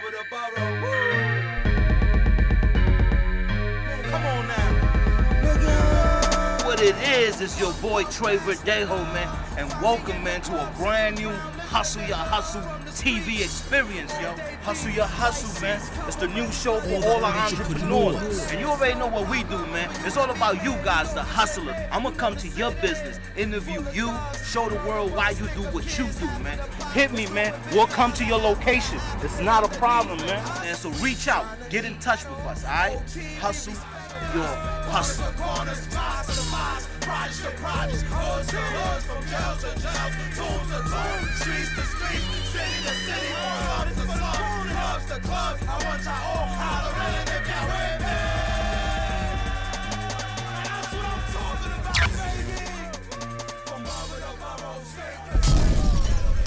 over the borough. Woo. Come on now. What it is your boy Trey Verdejo, man, and welcome, man, to a brand new Hustle Your Hustle TV experience, yo. Hustle Your Hustle, man. It's the new show for all our entrepreneurs. And you already know what we do, man. It's all about you guys, the hustlers. I'm gonna come to your business, interview you, show the world why you do what you do, man. Hit me, man. We'll come to your location. It's not a problem, man. And so reach out, get in touch with us, all right? Hustle your hustle.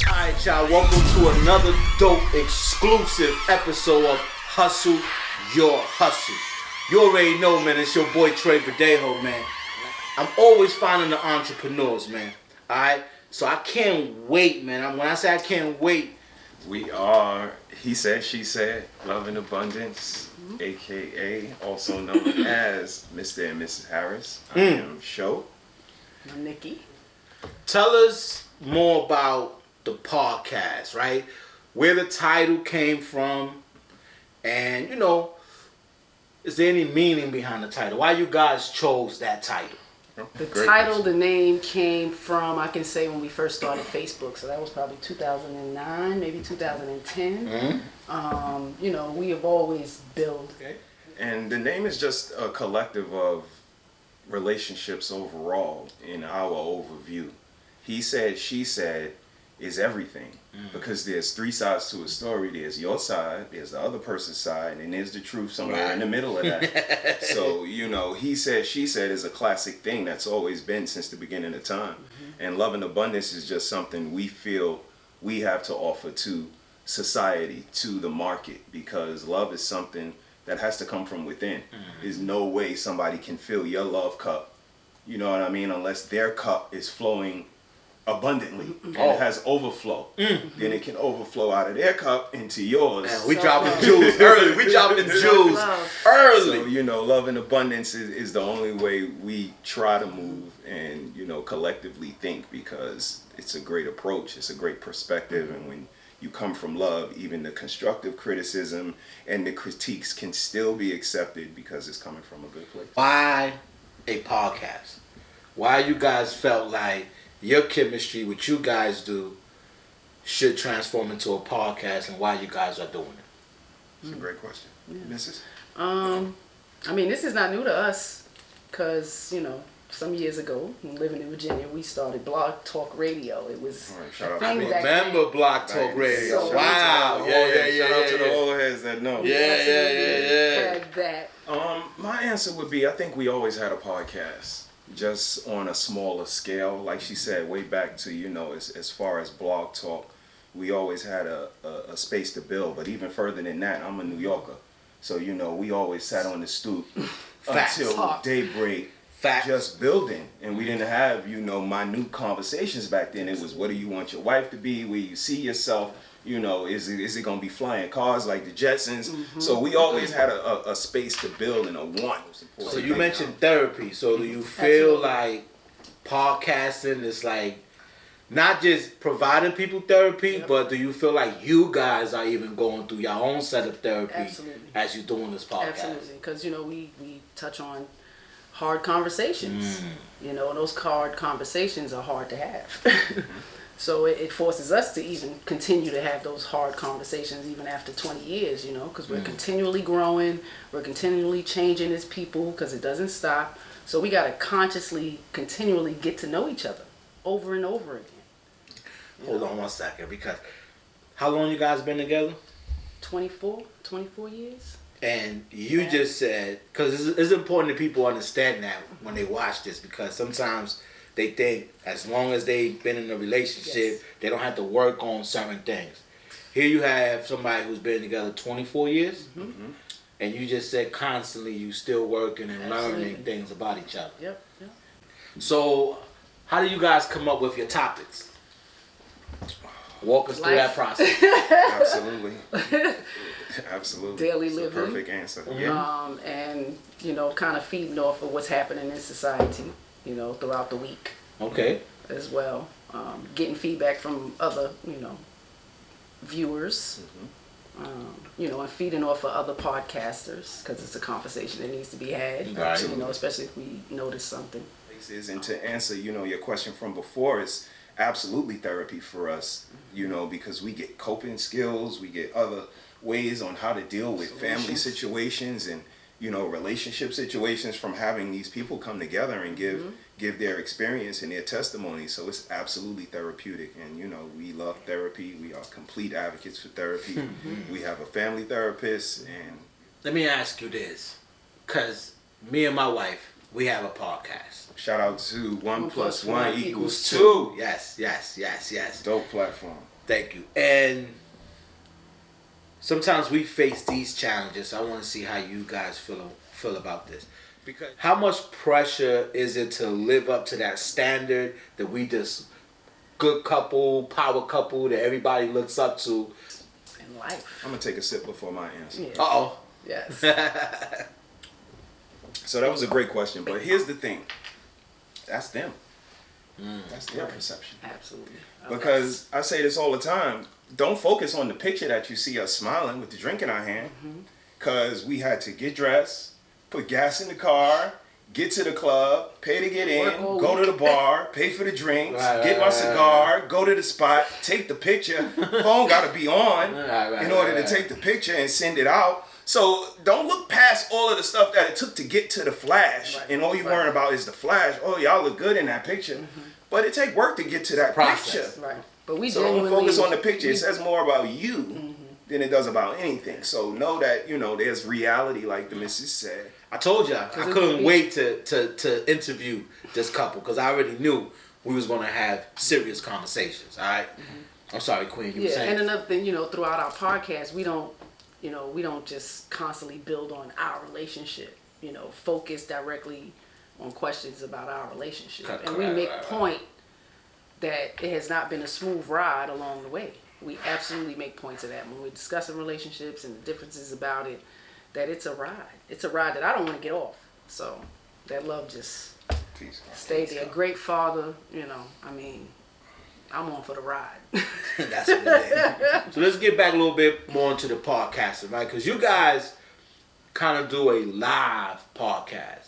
Alright, y'all, welcome to another dope exclusive episode of Hustle Your Hustle. You already know, man, it's your boy Trey Verdejo, man. I'm always finding the entrepreneurs, man. Alright? So I can't wait, man. When I say I can't wait, we are He Said, She Said, Love in Abundance, aka also known as Mr. and Mrs. Harris. I am Shon. I'm Nikki. Tell us more about the podcast, right? Where the title came from, and you know, is there any meaning behind the title? Why you guys chose that title? The title, the name came from, I can say, when we first started Facebook. So that was probably 2009, maybe 2010. You know, we have always built. Okay. And the name is just a collective of relationships overall in our overview. He said, she said is everything. Because there's three sides to a story. There's your side, there's the other person's side, and there's the truth somewhere in the middle of that. So, you know, he said, she said is a classic thing that's always been since the beginning of time. And love and abundance is just something we feel we have to offer to society, to the market, because love is something that has to come from within. There's no way somebody can fill your love cup, you know what I mean, unless their cup is flowing abundantly and it has overflow. Then it can overflow out of their cup into yours. Man, we dropping jewels early. We dropping jewels early. So, you know, love and abundance is the only way we try to move and, you know, collectively think, because it's a great approach. It's a great perspective. And when you come from love, even the constructive criticism and the critiques can still be accepted because it's coming from a good place. Why a podcast? Why you guys felt like your chemistry, what you guys do, should transform into a podcast, and why you guys are doing it? It's a great question. Mrs.? I mean, this is not new to us, because, you know, some years ago, when living in Virginia, we started Blog Talk Radio. It was shout out I remember Blog Talk Radio. So Wow. Shout out to the old heads that know. Yeah. Had that. My answer would be, I think we always had a podcast, just on a smaller scale. Like she said, way back to, you know, as far as Blog Talk, we always had a space to build. But even further than that, I'm a New Yorker. So, you know, we always sat on the stoop until daybreak, just building. And we didn't have, you know, minute conversations back then. It was, what do you want your wife to be? Where you see yourself? You know, is it going to be flying cars like the Jetsons? So we always had a space to build and a want. So you mentioned therapy. So do you feel like podcasting is like not just providing people therapy, but do you feel like you guys are even going through your own set of therapy as you're doing this podcast? Absolutely, because, you know, we touch on hard conversations. You know, and those hard conversations are hard to have. So it forces us to even continue to have those hard conversations even after 20 years, you know, because we're continually growing, we're continually changing as people, because it doesn't stop. So we got to consciously, continually get to know each other over and over again. Hold on one second, because how long you guys been together? 24 years. And you just said, because it's important that people understand that when they watch this, because sometimes they think as long as they've been in a relationship, they don't have to work on certain things. Here you have somebody who's been together 24 years, and you just said constantly you still working and learning things about each other. Yep. So how do you guys come up with your topics? Walk us through that process. Absolutely. Absolutely. daily It's a living. perfect answer. Yeah. And kind of feeding off of what's happening in society, throughout the week. Okay. As well. Getting feedback from other, viewers. And feeding off of other podcasters, because it's a conversation that needs to be had. Right. Especially if we notice something. And to answer, your question from before, is absolutely therapy for us, because we get coping skills, we get other ways on how to deal with family situations and, relationship situations from having these people come together and give their experience and their testimony. So it's absolutely therapeutic. And, we love therapy. We are complete advocates for therapy. We have a family therapist. And let me ask you this, because me and my wife, we have a podcast. Shout out to 1 + 1 = 2. Yes. Dope platform. Thank you. And sometimes we face these challenges. I want to see how you guys feel about this. Because how much pressure is it to live up to that standard that we just good couple, power couple that everybody looks up to? In life. I'm going to take a sip before my answer. Yeah. Uh-oh. Yes. So that was a great question, but here's the thing. That's them. That's their perception. Absolutely. Because I say this all the time. Don't focus on the picture that you see us smiling with the drink in our hand. Because we had to get dressed, put gas in the car, get to the club, pay to get in, go to the bar, pay for the drinks, get my cigar, go to the spot, take the picture. Phone got to be on in order to take the picture and send it out. So don't look past all of the stuff that it took to get to the flash. And all you worrying about is the flash. Oh, y'all look good in that picture. But it take work to get to that picture. Right. But we So don't focus on the picture. It says more about you than it does about anything. So know that, there's reality, like the missus said. I told you I couldn't wait to interview this couple, because I already knew we was going to have serious conversations. All right. I'm sorry, Queen. You were saying. And another thing, throughout our podcast, we don't just constantly build on our relationship. Focus directly on questions about our relationship, and we make point that it has not been a smooth ride along the way. We absolutely make points of that when we're discussing relationships and the differences about it. That it's a ride. It's a ride that I don't want to get off. So that love just stayed there. Great father, I'm on for the ride. That's what it is. So let's get back a little bit more into the podcasting, right? Because you guys kind of do a live podcast.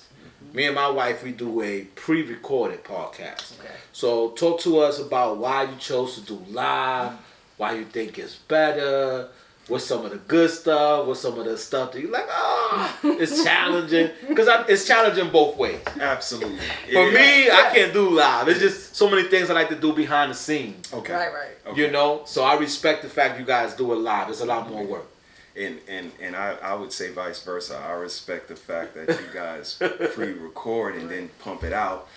Me and my wife, we do a pre-recorded podcast. Okay. So talk to us about why you chose to do live, why you think it's better, what's some of the good stuff, what's some of the stuff that you're like, it's challenging. Because it's challenging both ways. Absolutely. For me, I can't do live. It's just so many things I like to do behind the scenes. Okay. Right. Okay. So I respect the fact you guys do it live. It's a lot more work. And I would say vice versa. I respect the fact that you guys pre-record and then pump it out.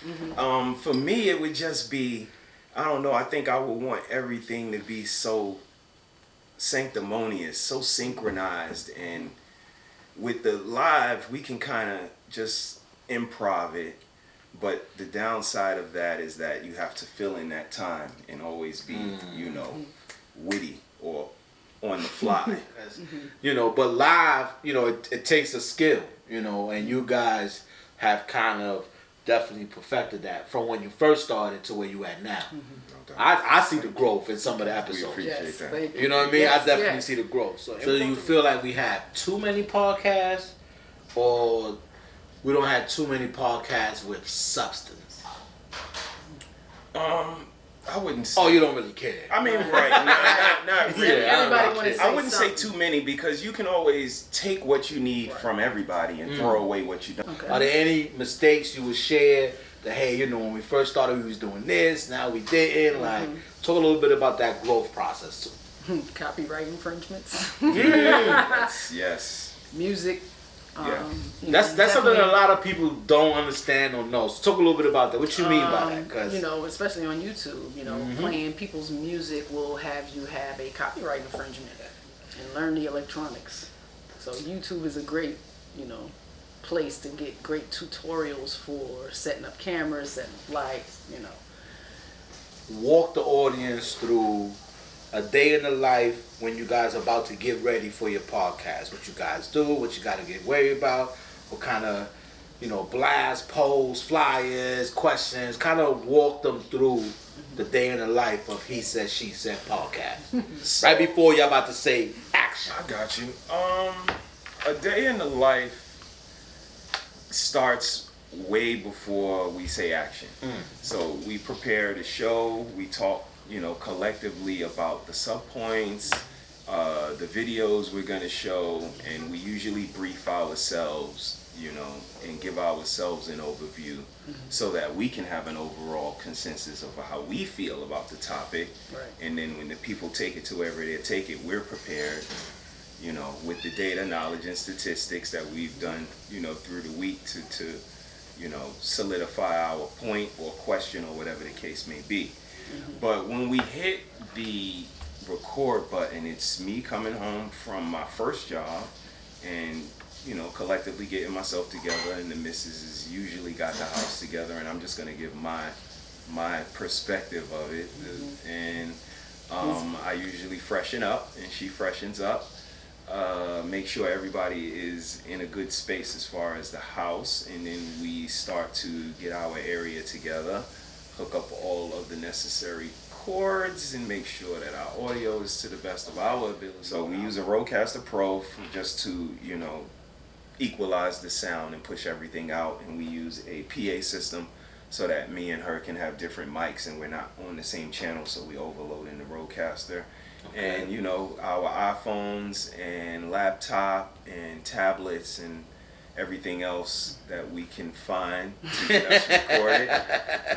For me, it would just be, I don't know, I think I would want everything to be so sanctimonious, so synchronized. And with the live, we can kind of just improv it. But the downside of that is that you have to fill in that time and always be, witty or on the fly. But live, it takes a skill, and you guys have kind of definitely perfected that from when you first started to where you at now. I see the growth in some of the episodes. We appreciate that. Thank you. You know what I mean? I definitely see the growth. So do you feel like we have too many podcasts, or we don't have too many podcasts with substance? I wouldn't say. Oh, you don't really care. I mean, right? Not really. Everybody want to say I wouldn't say something. too many, because you can always take what you need from everybody and throw away what you don't. Okay. Are there any mistakes you would share that, hey, when we first started, we was doing this, now we didn't? Like, talk a little bit about that growth process too. Copyright infringements. Yes. Music. That's something that a lot of people don't understand or know. So talk a little bit about that. What you mean by that? 'Cause especially on YouTube, playing people's music will have you have a copyright infringement and learn the electronics. So YouTube is a great, place to get great tutorials for setting up cameras, setting up lights, walk the audience through a day in the life when you guys are about to get ready for your podcast. What you guys do, what you got to get worried about, what kind of, blast, posts, flyers, questions, kind of walk them through the day in the life of He Said, She Said podcast. Right before y'all about to say action. I got you. A day in the life starts way before we say action. So we prepare the show, we talk, collectively about the subpoints, the videos we're gonna show, and we usually brief ourselves, and give ourselves an overview so that we can have an overall consensus of how we feel about the topic. Right. And then when the people take it to wherever they take it, we're prepared, with the data, knowledge, and statistics that we've done, through the week to solidify our point or question or whatever the case may be. But when we hit the record button, it's me coming home from my first job and, collectively getting myself together, and the missus has usually got the house together, and I'm just going to give my perspective of it. And I usually freshen up, and she freshens up. Make sure everybody is in a good space as far as the house, and then we start to get our area together, hook up all of the necessary cords, and make sure that our audio is to the best of our ability. So we use a Rodecaster Pro just to, equalize the sound and push everything out, and we use a PA system so that me and her can have different mics and we're not on the same channel, so we overload in the Rodecaster. Okay. And our iPhones and laptop and tablets and everything else that we can find to get us recorded.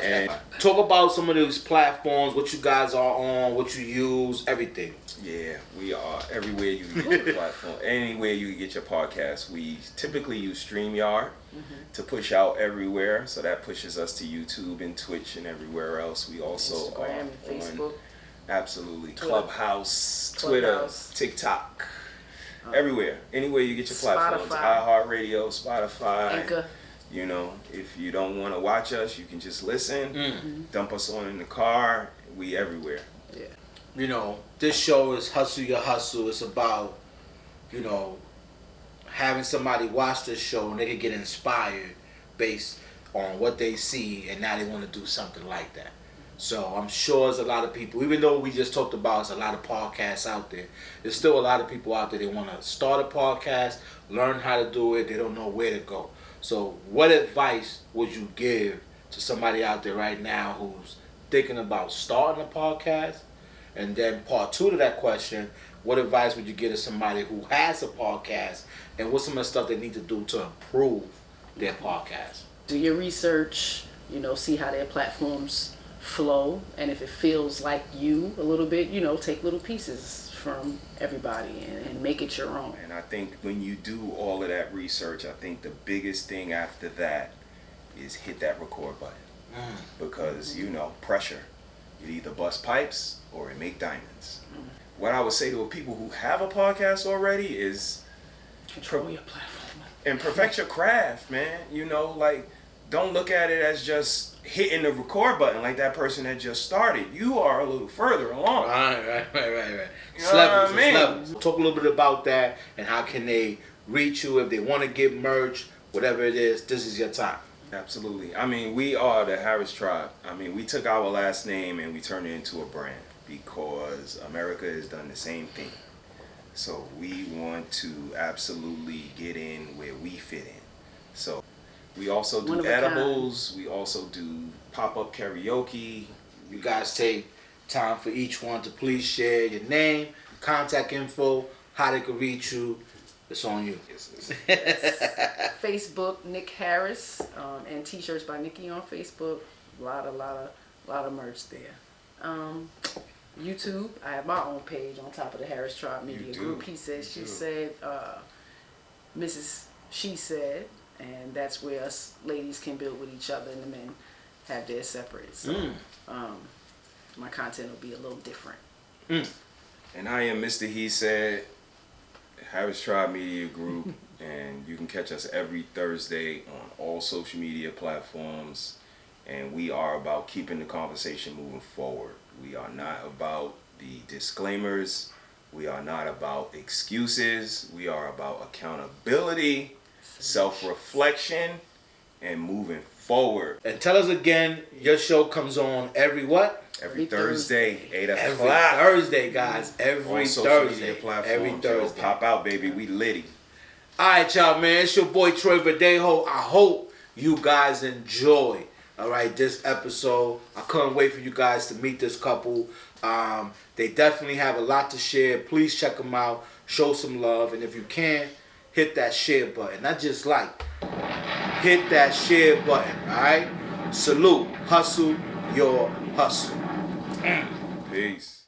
And talk about some of those platforms, what you guys are on, what you use, everything. Yeah, we are everywhere you can get your platform, anywhere you can get your podcast. We typically use StreamYard to push out everywhere, so that pushes us to YouTube and Twitch and everywhere else. We also Instagram and Facebook. Absolutely. Twitter. Clubhouse, Twitter, TikTok, everywhere. Anywhere you get your platforms. Spotify. iHeartRadio, Spotify. Anchor. If you don't want to watch us, you can just listen. Dump us on in the car. We everywhere. Yeah. This show is Hustle Your Hustle. It's about, having somebody watch this show and they can get inspired based on what they see, and now they want to do something like that. So I'm sure there's a lot of people, even though we just talked about there's a lot of podcasts out there, there's still a lot of people out there that want to start a podcast, learn how to do it, they don't know where to go. So what advice would you give to somebody out there right now who's thinking about starting a podcast? And then part two to that question, what advice would you give to somebody who has a podcast, and what's some of the stuff they need to do to improve their podcast? Do your research, see how their platforms flow, and if it feels like you a little bit, take little pieces from everybody and make it your own. And I think when you do all of that research, I think the biggest thing after that is hit that record button. Because, pressure. You either bust pipes or it make diamonds. What I would say to people who have a podcast already is Control your platform. And perfect your craft, man. Don't look at it as just hitting the record button like that person that just started. You are a little further along. Right. You know what I mean? Levels. Talk a little bit about that, and how can they reach you if they want to get merch, whatever it is. This is your time. Absolutely. We are the Harris Tribe. We took our last name and we turned it into a brand because America has done the same thing. So we want to absolutely get in where we fit in. So we also do edibles. We also do pop-up karaoke. You guys take time for each one to please share your name, contact info, how they can reach you. It's on you. Facebook, Nick Harris, and T-shirts by Nikki on Facebook. A lot of merch there. YouTube, I have my own page on top of the Harris Tribe Media Group. He said, she said, Mrs. She said, and that's where us ladies can build with each other and the men have theirs separate. So my content will be a little different. And I am Mr. He Said, Harris Tribe Media Group, and you can catch us every Thursday on all social media platforms. And we are about keeping the conversation moving forward. We are not about the disclaimers. We are not about excuses. We are about accountability, self-reflection, and moving forward. And tell us again, your show comes on every what? Every Thursday, 8 Every o'clock. Thursday, guys. Every On social media Thursday. platforms. Every Yo, Thursday. pop out, baby. We litty. Alright, y'all, man. It's your boy Troy Verdejo. I hope you guys enjoy, alright, this episode. I couldn't wait for you guys to meet this couple. They definitely have a lot to share. Please check them out. Show some love. And if you can, hit that share button. Not just like. Hit that share button, alright? Salute. Hustle your hustle. Peace.